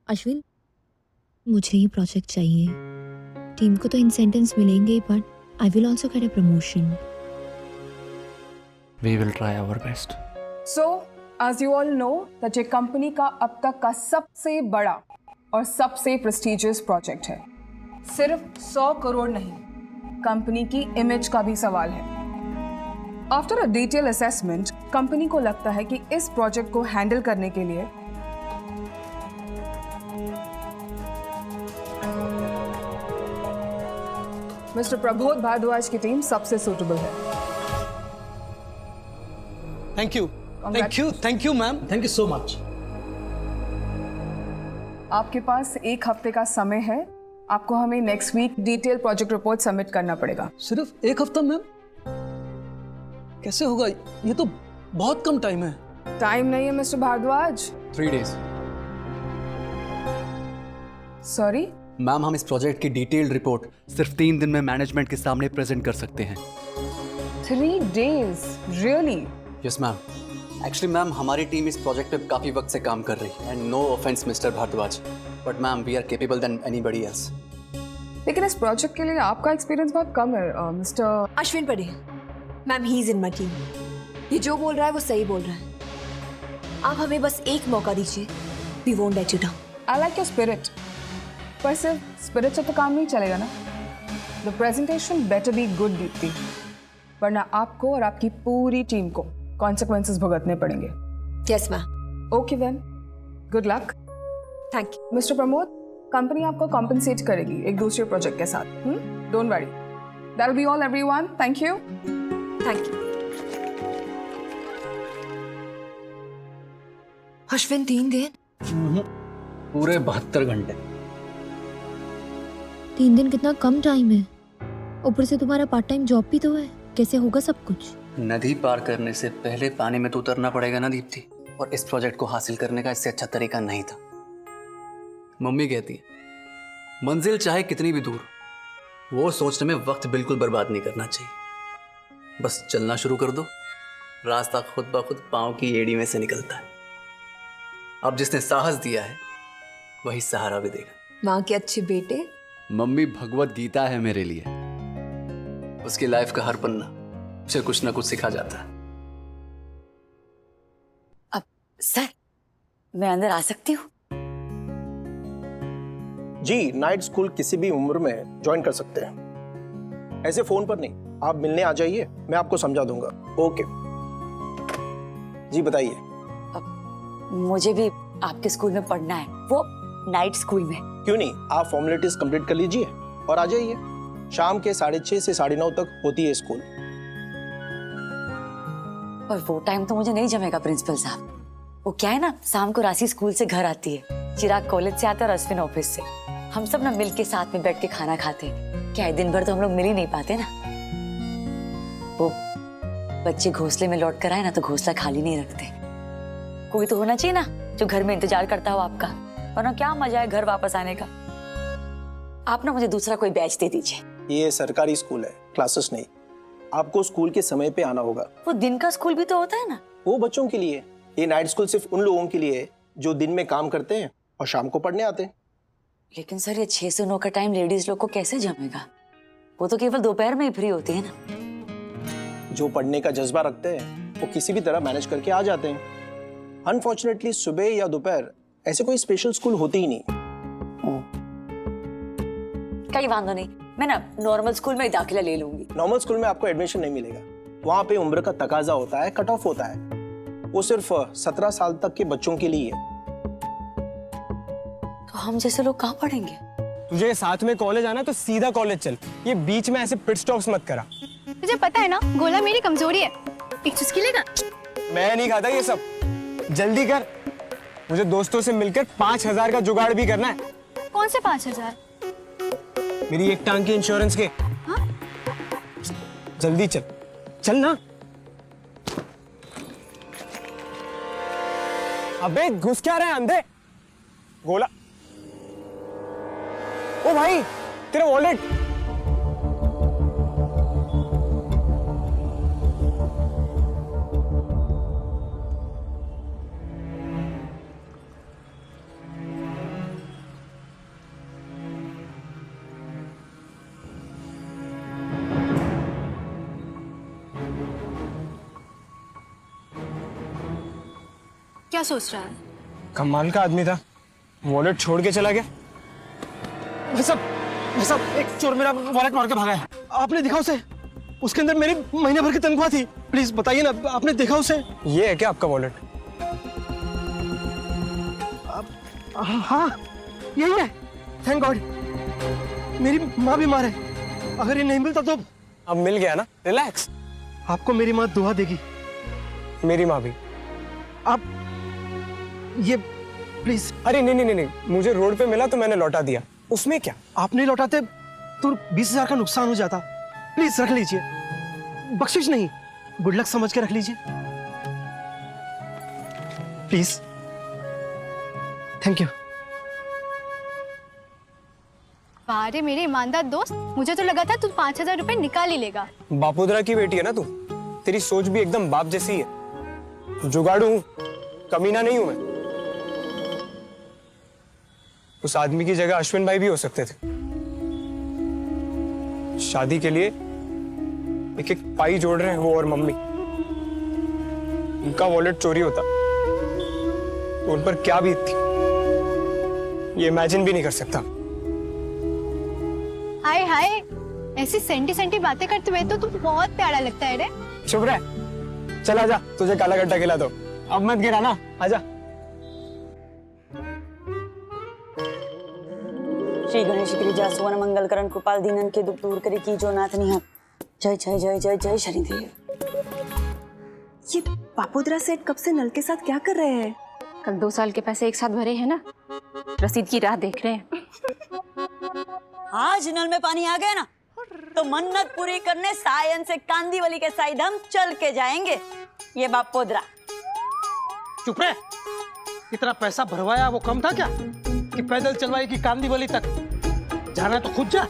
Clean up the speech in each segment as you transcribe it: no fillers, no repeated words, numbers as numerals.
अश्विन, मुझे ये प्रोजेक्ट चाहिए। टीम को तो इंसेंटिव्स मिलेंगे, but I will also get a promotion. We will try our best. So, as you all know, that ये कंपनी का अब तक का सबसे बड़ा और सबसे प्रेस्टिजियस प्रोजेक्ट है। सिर्फ 100 करोड़ नहीं, कंपनी की इमेज का भी सवाल है। After a detail assessment, company को लगता है कि इस प्रोजेक्ट को हैंडल करने के लिए मिस्टर प्रबोध भारद्वाज की टीम सबसे सूटेबल है। Thank you, thank you ma'am, thank you so much. आपके पास 1 हफ्ते का समय है। आपको हमें next week detail project report submit करना पड़ेगा। सिर्फ 1 हफ्ता मैम? कैसे होगा? ये तो बहुत कम टाइम है। टाइम नहीं है mister Bhardwaj. 3 days. Sorry ma'am, हम इस प्रोजेक्ट की डिटेल्ड रिपोर्ट सिर्फ 3 दिन में मैनेजमेंट के सामने प्रेजेंट कर सकते हैं। 3 days? Really? Yes ma'am. Actually ma'am, हमारी टीम इस प्रोजेक्ट पे काफी वक्त से काम कर रही है। And no offence mister Bhardwaj, but ma'am we are capable than anybody else. लेकिन इस प्रोजेक्ट के लिए आपका एक्सपीरियंस बहुत कम है mister Ashwin Patel, ma'am he is in my team. ये जो बोल रहा है वो सही बोल रहा है। आप हमें बस एक मौका दीजिए। We won't let you down. I like your spirit, पर सिर्फ स्पिरिट से तो काम नहीं चलेगा ना। The presentation better be good Deepti, वरना आपको और आपकी पूरी टीम को कॉन्सिक्वेंसेस भुगतने पड़ेंगे। Yes ma'am. Okay then, good luck. Thank you. Mister Pramod, company आपको कॉम्पनसेट करेगी एक दूसरे प्रोजेक्ट के साथ। Don't worry, that will be all everyone. Thank you. Thank you. Ashwin 3 दिन? पूरे 72 घंटे। 3 दिन कितना कम टाइम है। ऊपर से तुम्हारा पार्ट टाइम जॉब भी तो है। कैसे होगा सब कुछ? नदी पार करने से पहले पानी में तो उतरना पड़ेगा ना दीप्ति। और इस प्रोजेक्ट को हासिल करने का इससे अच्छा तरीका नहीं था। मम्मी कहती है, मंजिल चाहे कितनी भी दूर, वो सोचने में वक्त बिल्कुल बर्बाद नहीं करना चाहिए। बस चलना शुरू कर दो, रास्ता खुद ब खुद पाँव की एड़ी में से निकलता है। अब जिसने साहस दिया है वही सहारा भी देगा। माँ के अच्छे बेटे। मम्मी भगवत गीता है मेरे लिए। उसकी लाइफ का हर पन्ना उसे कुछ ना कुछ सिखा जाता है। अब सर, मैं अंदर आ सकती हूँ? जी, नाइट स्कूल किसी भी उम्र में ज्वाइन कर सकते हैं। ऐसे फोन पर नहीं, आप मिलने आ जाइए, मैं आपको समझा दूंगा। ओके जी, बताइए। मुझे भी आपके स्कूल में पढ़ना है, वो नाइट स्कूल में। क्यों नहीं, आप फॉर्मेलिटीज कंप्लीट कर लीजिए और आ जाइए। शाम के 6:30 से 9:30 तक होती है स्कूल। और वो टाइम तो मुझे नहीं जमेगा प्रिंसिपल साहब। वो क्या है ना, शाम को राशि स्कूल से घर आती है, चिराग कॉलेज से आता है और अश्विन ऑफिस से। हम सब ना मिल के साथ में बैठ के खाना खाते हैं। क्या है, दिन भर तो हम लोग मिल ही नहीं पाते ना। वो बच्चे घोंसले में लौट कर आए ना तो घोंसला खाली नहीं रखते। कोई तो होना चाहिए ना जो घर में इंतजार करता हो आपका, वरना क्या मजा है घर वापस आने का। आप ना मुझे दूसरा कोई बैच दे दीजिए। ये सरकारी स्कूल है, क्लासेस नहीं। आपको स्कूल के समय पे आना होगा। वो दिन का स्कूल भी तो होता है ना। वो बच्चों के लिए। ये नाइट स्कूल सिर्फ उन लोगों के लिए है जो दिन में काम करते हैं और शाम को पढ़ने आते हैं। लेकिन सर, ये 6 से 9 का टाइम लेडीज लोग को कैसे जमेगा? वो तो केवल दोपहर में ही फ्री होती है ना। जो पढ़ने का जज्बा रखते हैं वो किसी भी तरह मैनेज करके आ जाते हैं। अनफॉर्चुनेटली सुबह या दोपहर ऐसे कोई स्पेशल स्कूल होते ही नहीं। कहीं वांदो नहीं, मैं ना नॉर्मल स्कूल में ही दाखिला ले लूंगी। नॉर्मल स्कूल में आपको एडमिशन नहीं मिलेगा। वहाँ पे उम्र का तकाजा होता है, कट ऑफ होता है। वो सिर्फ 17 साल तक के बच्चों के लिए है। तो हम जैसे लोग कहाँ पढ़ेंगे? तुझे साथ में कॉलेज आना तो सीधा कॉलेज चल। ये बीच में ऐसे पिट स्टॉप्स मत करा। तुझे पता है ना, गोला मेरी कमजोरी है। एक चुस्की लेगा? मैं नहीं खाता ये सब। जल्दी कर, मुझे दोस्तों से मिलकर 5,000 का जुगाड़ भी करना है। कौन से 5,000? मेरी एक टांग के इंश्योरेंस के। हाँ? जल्दी चल, चल ना। अबे घुस क्या रहे हैं अंधे? गोला। ओ भाई, तेरा वॉलेट। क्या सोच रहा है? कमाल का आदमी था, वॉलेट छोड़ के चला गया। भाई साहब, एक चोर मेरा वॉलेट मार के भागा है। आपने देखा उसे? उसके अंदर मेरी महीने भर की तनख्वाह थी। प्लीज बताइए ना, आपने देखा उसे? ये है क्या आपका वॉलेट? हाँ, यही है। Thank God. मेरी माँ बीमार है, अगर ये नहीं मिलता तो। अब मिल गया ना, रिलैक्स। आपको मेरी माँ दुआ देगी। मेरी माँ भी। आप ये प्लीज। अरे नहीं, मुझे रोड पे मिला तो मैंने लौटा दिया। उसमें क्या? आप नहीं लौटाते तो 20,000 का नुकसान हो जाता। प्लीज रख लीजिए, बख्शिश नहीं, गुड लक समझ के रख लीजिए प्लीज। Thank you. अरे मेरे ईमानदार दोस्त, मुझे तो लगा था तू 5,000 रुपए निकाल ही लेगा। बापोदरा की बेटी है ना तू, तेरी सोच भी एकदम बाप जैसी है। जुगाड़ू हूं, कमीना नहीं हूं मैं। उस आदमी की जगह अश्विन भाई भी हो सकते थे। शादी के लिए एक एक पाई जोड़ रहे हैं वो और मम्मी। उनका वॉलेट चोरी होता तो उन पर क्या बीतती, ये इमेजिन भी नहीं कर सकता। हाय हाय, ऐसी सेंटी बातें करते हुए तो तू बहुत प्यारा लगता है रे। चुप रह, चल आजा, तुझे काला गड्ढा खिला दो। अब मत गिरा ना, आजा। श्री गणेश गिरिजा सुवन मंगलकरण कृपाल दीनन के दुख दूर करे की जो नाथ निहा। जय जय जय जय जय शनिदेव। ये बापोदरा सेठ कब से नल के साथ क्या कर रहे हैं? कल 2 साल के पैसे एक साथ भरे हैं ना, रसीद की राह देख रहे हैं। आज नल में पानी आ गया ना तो मन्नत पूरी करने सायन से कांदीवली के साई धाम चल के जाएंगे। ये बापोदरा। चुप रहे, इतना पैसा भरवाया वो कम था क्या कि पैदल चलवाएगी कांदीवली तक? जाना तो खुद जा।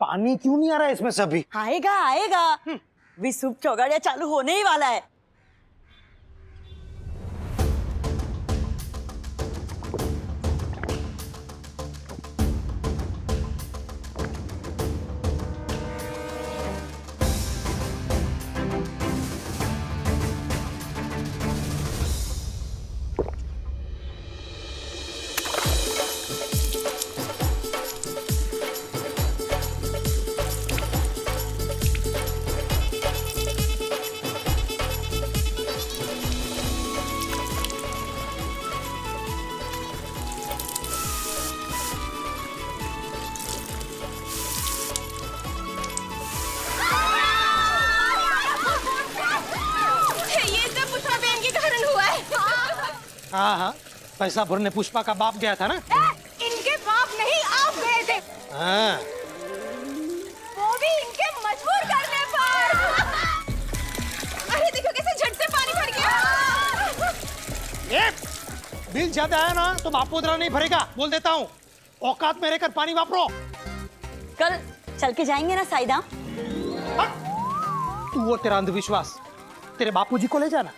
पानी क्यों नहीं आ रहा है इसमें से अभी? आएगा विश्व चौगाड़िया चालू होने ही वाला है। हाँ, पैसा भरने पुष्पा का बाप गया था ना। इनके बाप नहीं, आप गए थे। हाँ। वो भी इनके मजबूर करने पर। अरे देखो कैसे झट से पानी भर गया। बिल ज्यादा आया ना तो बापोदरा नहीं भरेगा, बोल देता हूँ। औकात में रहकर पानी वापरो। कल चल के जाएंगे ना साई धाम। तू और तेरा अंधविश्वास, तेरे बापूजी को ले जाना।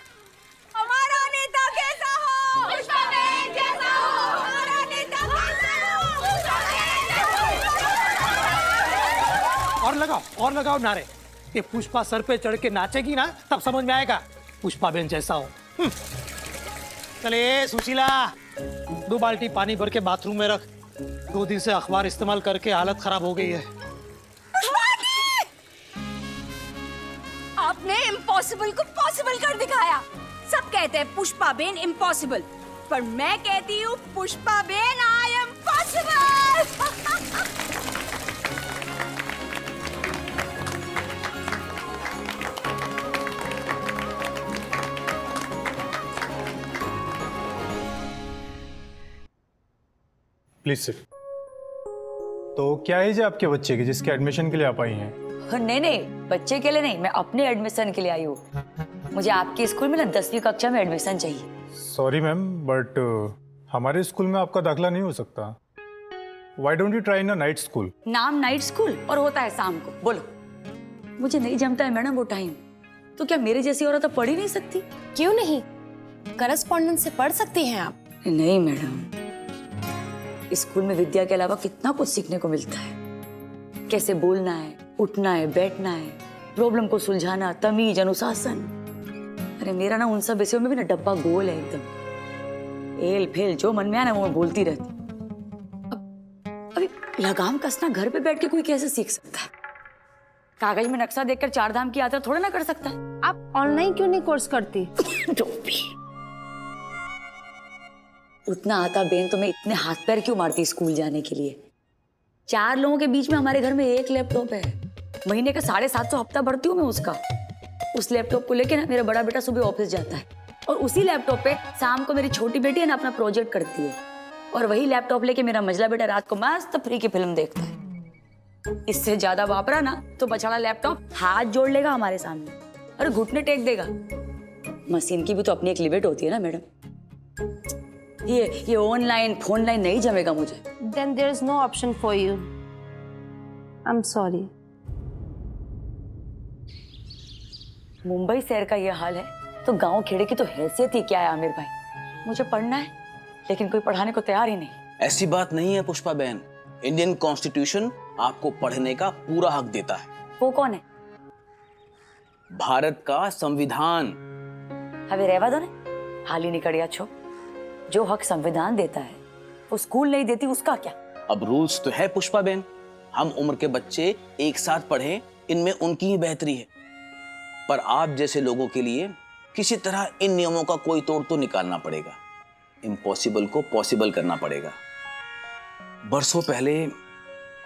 हमारा नेता कैसा हो? पुष्पा बेन जैसा हो। हमारा नेता कैसा हो? पुष्पा बेन जैसा हो। और लगाओ नारे। ये पुष्पा सर पे चढ़ के नाचेगी ना तब समझ में आएगा पुष्पा बेन जैसा हो। चले सुशीला, 2 बाल्टी पानी भर के बाथरूम में रख। 2 दिन से अखबार इस्तेमाल करके हालत खराब हो गई है। आपने इम्पॉसिबल को पॉसिबल कर दिखाया। सब कहते हैं पुष्पा बेन इम्पॉसिबल, पर मैं कहती हूँ Pushpa Ben I am possible. Please sit. तो क्या एज है आपके बच्चे की जिसके एडमिशन के लिए आप आई हैं? नहीं, बच्चे के लिए नहीं, मैं अपने एडमिशन के लिए आई हूँ। मुझे आपके स्कूल में ना 10वीं कक्षा में एडमिशन चाहिए। सॉरी मैम, बट हमारे स्कूल में आपका दाखिला नहीं हो सकता। Why don't you try in a night school? नाम नाइट स्कूल और होता है शाम को। बोलो, मुझे नहीं जमता है मैडम वो टाइम। तो क्या मेरे जैसी औरत तो पढ़ ही नहीं सकती? क्यों नहीं, करस्पॉन्डेंस से पढ़ सकती हैं आप। नहीं मैडम, स्कूल में विद्या के अलावा कितना कुछ सीखने को मिलता है। कैसे बोलना है, उठना है, बैठना है, प्रॉब्लम को सुलझाना, तमीज, अनुशासन। अरे मेरा ना उन सब विषयों में भी ना डब्बा गोल है एकदम। एल फेल जो मन में आया ना वो मैं बोलती रहती। अब अभी लगाम कसना घर पे बैठ के कोई कैसे सीख सकता है? कागज में नक्शा देखकर 4 धाम की यात्रा थोड़ा ना कर सकता है। आप ऑनलाइन क्यों नहीं कोर्स करती? टोपी। उतना आता बेन तो मैं इतने हाथ पैर क्यों मारती स्कूल जाने के लिए? 4 लोगों के बीच में हमारे घर में एक लैपटॉप है। महीने का 750 हफ्ता भरती हूँ मैं उसका। उस लैपटॉप को लेके ना मेरा बड़ा बेटा सुबह ऑफिस जाता है और उसी लैपटॉप पे शाम को मेरी छोटी बेटी है ना अपना प्रोजेक्ट करती है और वही लैपटॉप लेके मेरा मझला बेटा रात को मस्त फ्री की फिल्म देखता है। इससे ज्यादा वापरा ना तो बछड़ा लैपटॉप हाथ जोड़ लेगा हमारे सामने और घुटने टेक देगा। मशीन की भी तो अपनी एक लिमिट होती है ना मैडम। ये ऑनलाइन फोन लाइन नहीं जमेगा मुझे। Then there is no option for you. I'm sorry. Mumbai शहर का ये हाल है तो गांव खेड़े की तो हैसियत ही क्या है आमिर भाई। मुझे पढ़ना है लेकिन कोई पढ़ाने को तैयार ही नहीं। ऐसी बात नहीं है पुष्पा बहन, इंडियन कॉन्स्टिट्यूशन आपको पढ़ने का पूरा हक देता है। वो कौन है? भारत का संविधान। अबे रहवा दो ने हाल ही निकड़िया छो। जो हक संविधान देता है वो स्कूल नहीं देती, उसका क्या? अब रूल्स तो है पुष्पा बहन, हम उम्र के बच्चे एक साथ पढ़ें इनमें उनकी ही बेहतरी है। पर आप जैसे लोगों के लिए किसी तरह इन नियमों का कोई तोड़ तो निकालना पड़ेगा। इम्पॉसिबल को पॉसिबल करना पड़ेगा। बरसों पहले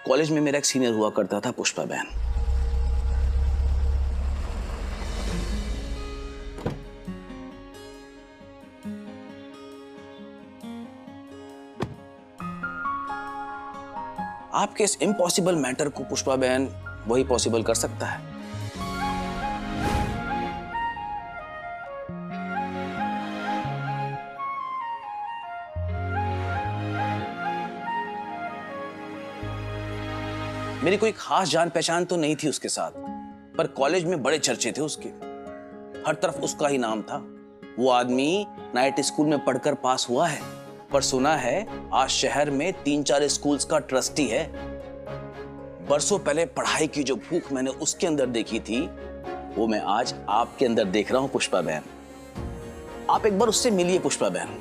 कॉलेज में मेरा एक सीनियर हुआ करता था पुष्पा बहन। आपके इस इम्पॉसिबल मैटर को पुष्पा बहन वही पॉसिबल कर सकता है। मेरी कोई खास जान पहचान तो नहीं थी उसके साथ, पर कॉलेज में बड़े चर्चे थे उसके। हर तरफ उसका ही नाम था। वो आदमी नाइट स्कूल में पढ़कर पास हुआ है, पर सुना है आज शहर में 3-4 स्कूल्स का ट्रस्टी है। बरसों पहले पढ़ाई की जो भूख मैंने उसके अंदर देखी थी वो मैं आज आपके अंदर देख रहा हूं पुष्पा बहन। आप एक बार उससे मिलिए पुष्पा बहन।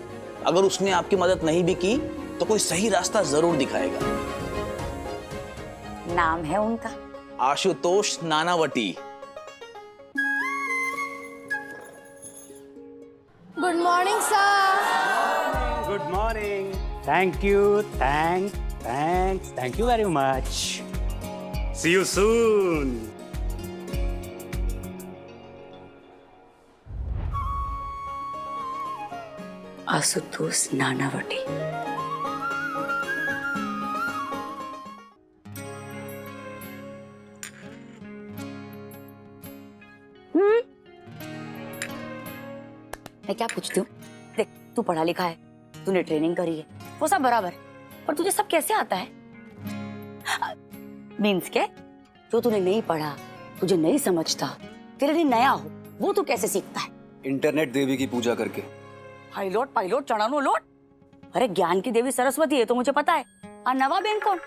अगर उसने आपकी मदद नहीं भी की तो कोई सही रास्ता जरूर दिखाएगा। नाम है उनका Ashutosh Nanavati. Good morning, sir. Good morning. Thank you. Thanks. Thank you very much. See you soon. Ashutosh Nanavati. मैं क्या पूछती हूँ? देख, तू पढ़ा लिखा है, तूने ट्रेनिंग करी है, वो सब बराबर है, पर तुझे सब कैसे आता है? मीन्स के जो तूने नहीं पढ़ा, तुझे नहीं समझता, तेरे लिए नया हो, वो तू कैसे सीखता है? इंटरनेट देवी की पूजा करके। हाईलोट पाइलोट चढ़ानो लोट। अरे ज्ञान की देवी सरस्वती है तो मुझे पता है। और नवा बेन कौन?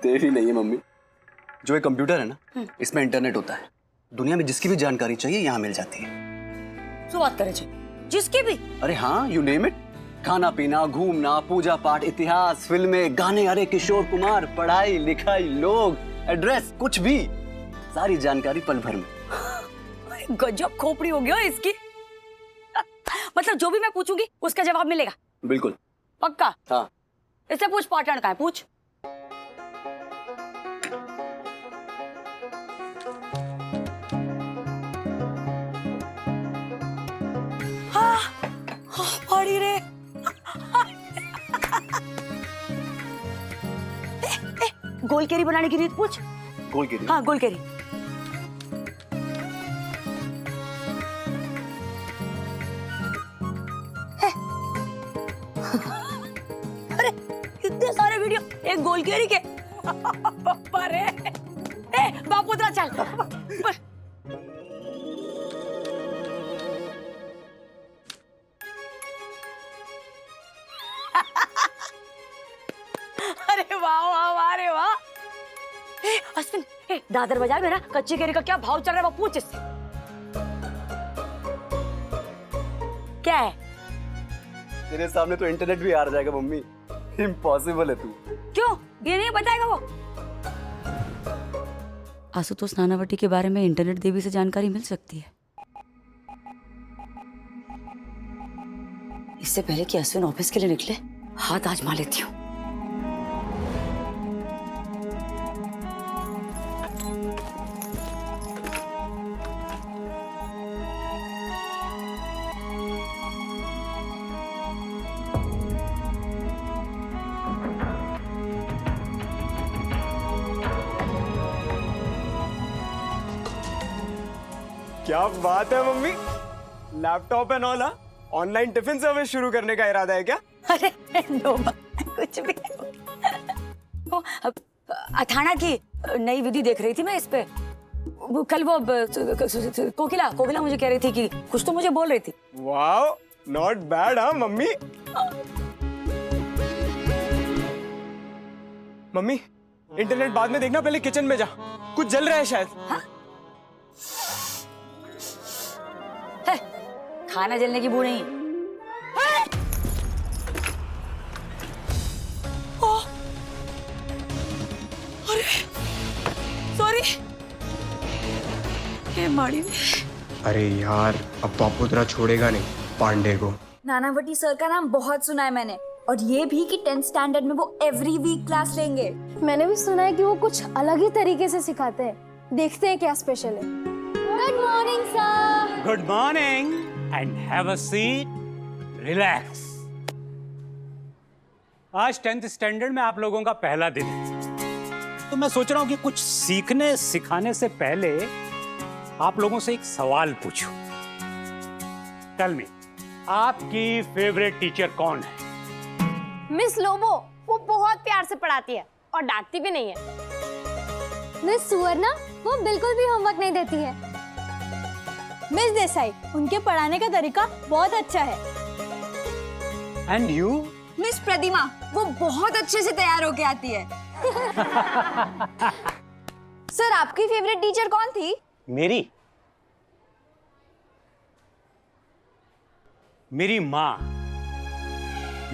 देवी नहीं है मम्मी, जो एक कंप्यूटर है ना, इसमें इंटरनेट होता है। दुनिया में जिसकी भी जानकारी चाहिए यहाँ मिल जाती है। तो बात करे जिसकी भी? अरे हाँ, यू नेम इट। खाना पीना, घूमना, पूजा पाठ, इतिहास, फिल्में, गाने, अरे किशोर कुमार, पढ़ाई लिखाई, लोग, एड्रेस, कुछ भी, सारी जानकारी पल भर में। गजब खोपड़ी हो गया इसकी। मतलब जो भी मैं पूछूंगी उसका जवाब मिलेगा? बिल्कुल। पक्का? हाँ। इससे पूछ पाटन का है, पूछ। पड़ी रे। गोल केरी बनाने की रीत पूछ। गोल केरी? हाँ, गोल केरी। अरे इतने सारे वीडियो एक गोल केरी के। अरे बापू तेरा चल। अरे वाह, अरे वाह। अश्विन, दादर बाजार में ना कच्ची केरी का क्या भाव चल रहा है वो पूछ इससे। क्या है? तेरे सामने तो इंटरनेट भी हार जाएगा मम्मी, इम्पॉसिबल है तू। क्यों? ये नहीं बताएगा वो? आशुतोष नानावटी के बारे में इंटरनेट देवी से जानकारी मिल सकती है। इससे पहले कि अश्विन ऑफिस के लिए निकले, हाथ आजमा लेती हूँ। क्या बात है mummy, laptop and all. Online tiffin service शुरू करने का इरादा है क्या? अरे नो, कुछ भी। वो अथाना की नई विधि देख रही थी मैं इस पे। कल वो कोकिला मुझे कह रही थी कि कुछ तो मुझे बोल रही थी। Wow, not bad. हाँ मम्मी। मम्मी, इंटरनेट बाद में देखना, पहले किचन में जा, कुछ जल रहा है शायद। हाँ? खाना जलने की बू नहीं। अरे सॉरी, ये माड़ी में। अरे यार, अब बापोद्रा छोड़ेगा नहीं पांडे को। नानावटी सर का नाम बहुत सुना है मैंने, और ये भी कि 10th स्टैंडर्ड में वो एवरी वीक क्लास लेंगे। मैंने भी सुना है कि वो कुछ अलग ही तरीके से सिखाते हैं। देखते हैं क्या स्पेशल है। Good morning sir. Good morning and have a seat, relax. आज 10th स्टैंडर्ड में आप लोगों का पहला दिन है, तो मैं सोच रहा हूं कि कुछ सीखने सिखाने से पहले आप लोगों से एक सवाल पूछूं। टेल मी, आपकी फेवरेट टीचर कौन है? मिस लोबो, वो बहुत प्यार से पढ़ाती है और डांटती भी नहीं है। मिस सुवर्णा, वो बिल्कुल भी होमवर्क नहीं देती है। मिस देसाई, उनके पढ़ाने का तरीका बहुत अच्छा है। And you? मिस प्रतिमा, वो बहुत अच्छे से तैयार होके आती है। सर, आपकी फेवरेट टीचर कौन थी? मेरी माँ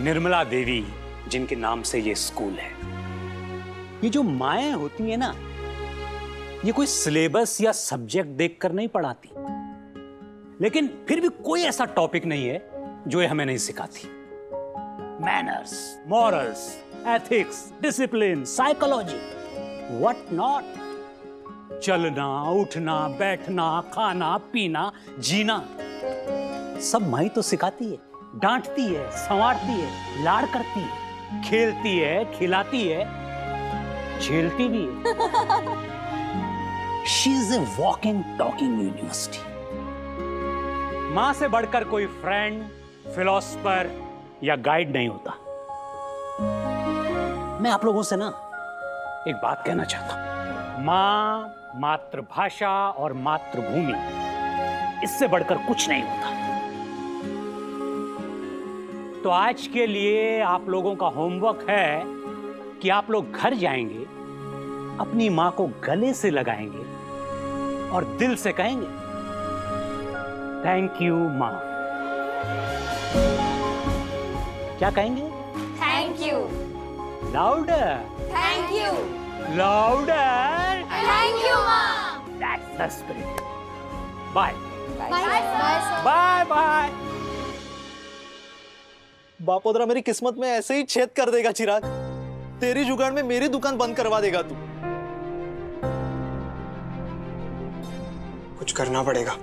निर्मला देवी, जिनके नाम से ये स्कूल है। ये जो माएं होती है ना, ये कोई सिलेबस या सब्जेक्ट देखकर नहीं पढ़ाती, लेकिन फिर भी कोई ऐसा टॉपिक नहीं है जो ये हमें नहीं सिखाती। Manners, morals, ethics, discipline, psychology, what not. चलना, उठना, बैठना, खाना, पीना, जीना, सब माई तो सिखाती है। डांटती है, संवारती है, लाड़ करती है, खेलती है, खिलाती है, झेलती भी है। She is a walking, talking university. माँ से बढ़कर कोई फ्रेंड, फिलोसफर या गाइड नहीं होता। मैं आप लोगों से ना एक बात कहना चाहता हूं। माँ, मातृभाषा और मातृभूमि, इससे बढ़कर कुछ नहीं होता। तो आज के लिए आप लोगों का होमवर्क है कि आप लोग घर जाएंगे, अपनी माँ को गले से लगाएंगे और दिल से कहेंगे, थैंक यू माँ। क्या कहेंगे? Thank you. Louder. Thank you. Louder. Thank you माँ। That's the spirit. Bye bye bye bye. Bapodra मेरी किस्मत में ऐसे ही छेद कर देगा चिराग। तेरी जुगाड़ में मेरी दुकान बंद करवा देगा तू। कुछ करना पड़ेगा।